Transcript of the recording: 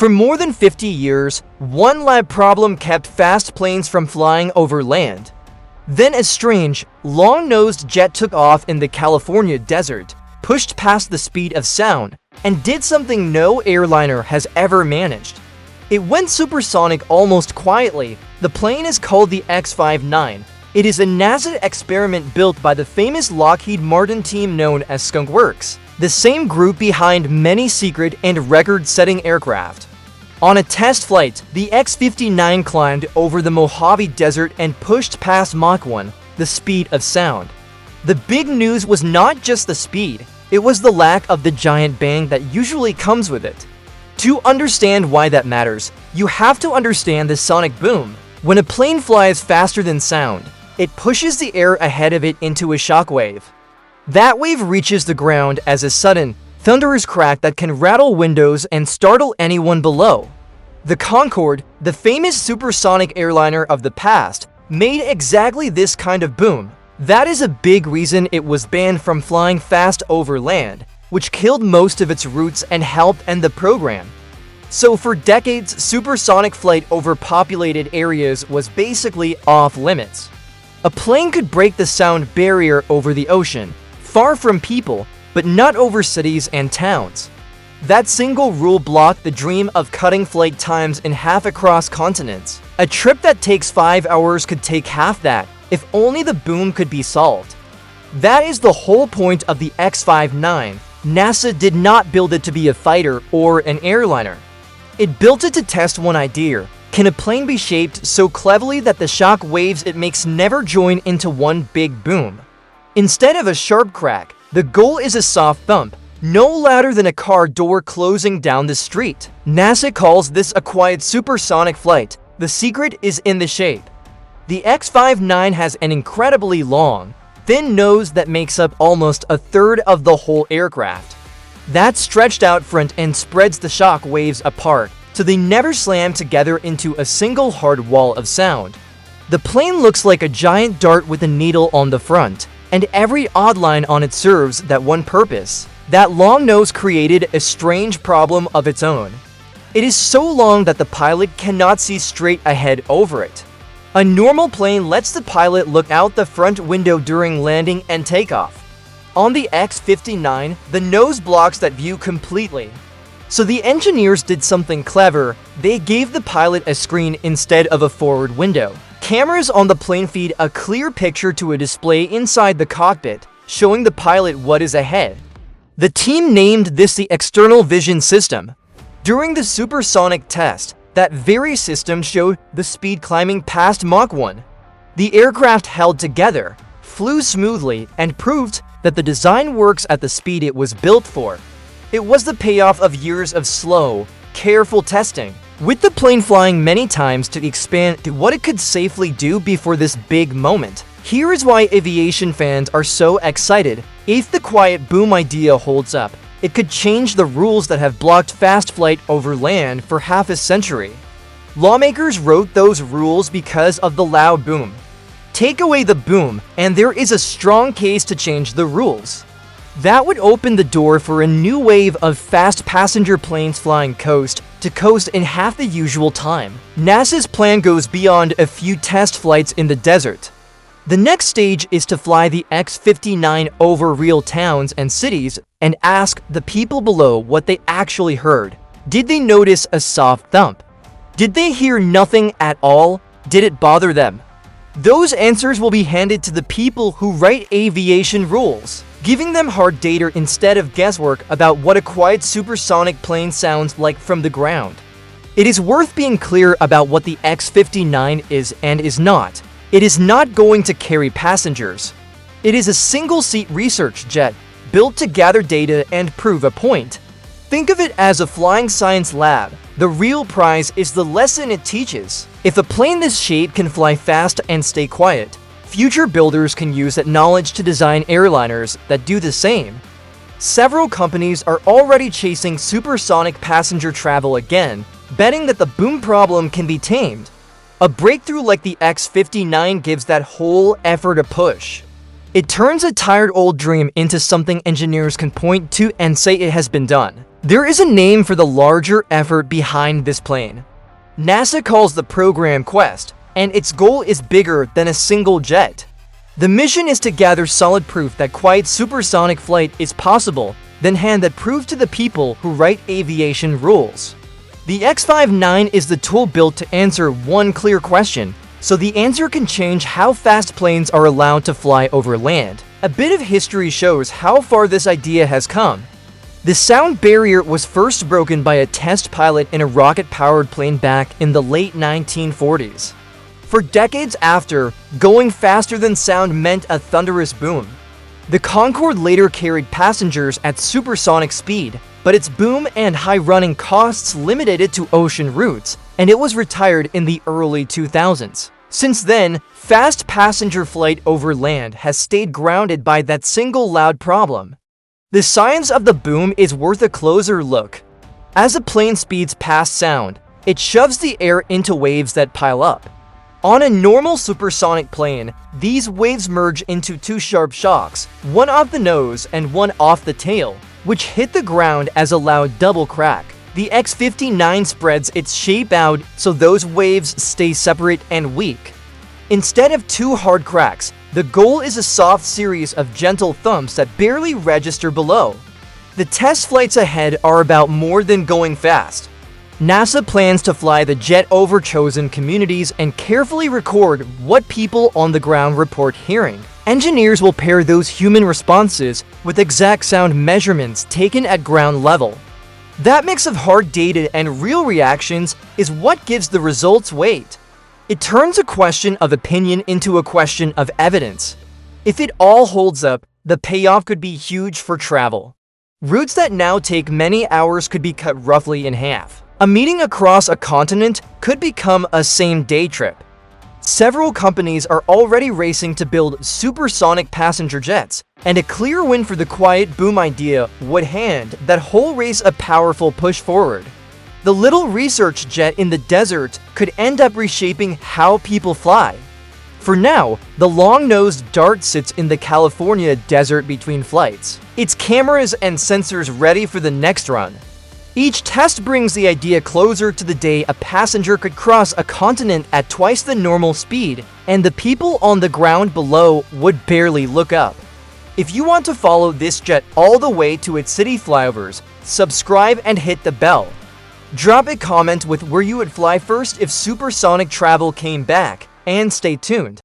For more than 50 years, one lab problem kept fast planes from flying over land. Then a strange, long-nosed jet took off in the California desert, pushed past the speed of sound, and did something no airliner has ever managed. It went supersonic almost quietly. The plane is called the X-59. It is a NASA experiment built by the famous Lockheed Martin team known as Skunk Works, the same group behind many secret and record-setting aircraft. On a test flight, the X-59 climbed over the Mojave Desert and pushed past Mach 1, the speed of sound. The big news was not just the speed, it was the lack of the giant bang that usually comes with it. To understand why that matters, you have to understand the sonic boom. When a plane flies faster than sound, it pushes the air ahead of it into a shockwave. That wave reaches the ground as a sudden, thunderous crack that can rattle windows and startle anyone below. The Concorde, the famous supersonic airliner of the past, made exactly this kind of boom. That is a big reason it was banned from flying fast over land, which killed most of its routes and helped end the program. So for decades, supersonic flight over populated areas was basically off limits. A plane could break the sound barrier over the ocean, far from people, but not over cities and towns. That single rule blocked the dream of cutting flight times in half across continents. A trip that takes 5 hours could take half that, if only the boom could be solved. That is the whole point of the X-59. NASA did not build it to be a fighter or an airliner. It built it to test one idea. Can a plane be shaped so cleverly that the shock waves it makes never join into one big boom? Instead of a sharp crack, the goal is a soft thump, no louder than a car door closing down the street. NASA calls this a quiet supersonic flight. The secret is in the shape. The X-59 has an incredibly long, thin nose that makes up almost a third of the whole aircraft. That stretched out front and spreads the shock waves apart, so they never slam together into a single hard wall of sound. The plane looks like a giant dart with a needle on the front, and every odd line on it serves that one purpose. That long nose created a strange problem of its own. It is so long that the pilot cannot see straight ahead over it. A normal plane lets the pilot look out the front window during landing and takeoff. On the X-59, the nose blocks that view completely. So the engineers did something clever. They gave the pilot a screen instead of a forward window. Cameras on the plane feed a clear picture to a display inside the cockpit, showing the pilot what is ahead. The team named this the external vision system. During the supersonic test, that very system showed the speed climbing past Mach 1. The aircraft held together, flew smoothly, and proved that the design works at the speed it was built for. It was the payoff of years of slow, careful testing. With the plane flying many times to expand to what it could safely do before this big moment. Here is why aviation fans are so excited. If the quiet boom idea holds up, it could change the rules that have blocked fast flight over land for half a century. Lawmakers wrote those rules because of the loud boom. Take away the boom, and there is a strong case to change the rules. That would open the door for a new wave of fast passenger planes flying coast to coast in half the usual time. NASA's plan goes beyond a few test flights in the desert. The next stage is to fly the X-59 over real towns and cities and ask the people below what they actually heard. Did they notice a soft thump? Did they hear nothing at all? Did it bother them? Those answers will be handed to the people who write aviation rules, giving them hard data instead of guesswork about what a quiet supersonic plane sounds like from the ground. It is worth being clear about what the X-59 is and is not. It is not going to carry passengers. It is a single-seat research jet built to gather data and prove a point. Think of it as a flying science lab. The real prize is the lesson it teaches. If a plane this shape can fly fast and stay quiet, future builders can use that knowledge to design airliners that do the same. Several companies are already chasing supersonic passenger travel again, betting that the boom problem can be tamed. A breakthrough like the X-59 gives that whole effort a push. It turns a tired old dream into something engineers can point to and say it has been done. There is a name for the larger effort behind this plane. NASA calls the program Quests, and its goal is bigger than a single jet. The mission is to gather solid proof that quiet supersonic flight is possible, then hand that proof to the people who write aviation rules. The X-59 is the tool built to answer one clear question, so the answer can change how fast planes are allowed to fly over land. A bit of history shows how far this idea has come. The sound barrier was first broken by a test pilot in a rocket-powered plane back in the late 1940s. For decades after, going faster than sound meant a thunderous boom. The Concorde later carried passengers at supersonic speed, but its boom and high running costs limited it to ocean routes, and it was retired in the early 2000s. Since then, fast passenger flight over land has stayed grounded by that single loud problem. The science of the boom is worth a closer look. As a plane speeds past sound, it shoves the air into waves that pile up. On a normal supersonic plane, these waves merge into two sharp shocks, one off the nose and one off the tail, which hit the ground as a loud double crack. The X-59 spreads its shape out so those waves stay separate and weak. Instead of two hard cracks, the goal is a soft series of gentle thumps that barely register below. The test flights ahead are about more than going fast. NASA plans to fly the jet over chosen communities and carefully record what people on the ground report hearing. Engineers will pair those human responses with exact sound measurements taken at ground level. That mix of hard data and real reactions is what gives the results weight. It turns a question of opinion into a question of evidence. If it all holds up, the payoff could be huge for travel. Routes that now take many hours could be cut roughly in half. A meeting across a continent could become a same-day trip. Several companies are already racing to build supersonic passenger jets, and a clear win for the quiet boom idea would hand that whole race a powerful push forward. The little research jet in the desert could end up reshaping how people fly. For now, the long-nosed Dart sits in the California desert between flights, its cameras and sensors ready for the next run. Each test brings the idea closer to the day a passenger could cross a continent at twice the normal speed, and the people on the ground below would barely look up. If you want to follow this jet all the way to its city flyovers, subscribe and hit the bell. Drop a comment with where you would fly first if supersonic travel came back, and stay tuned.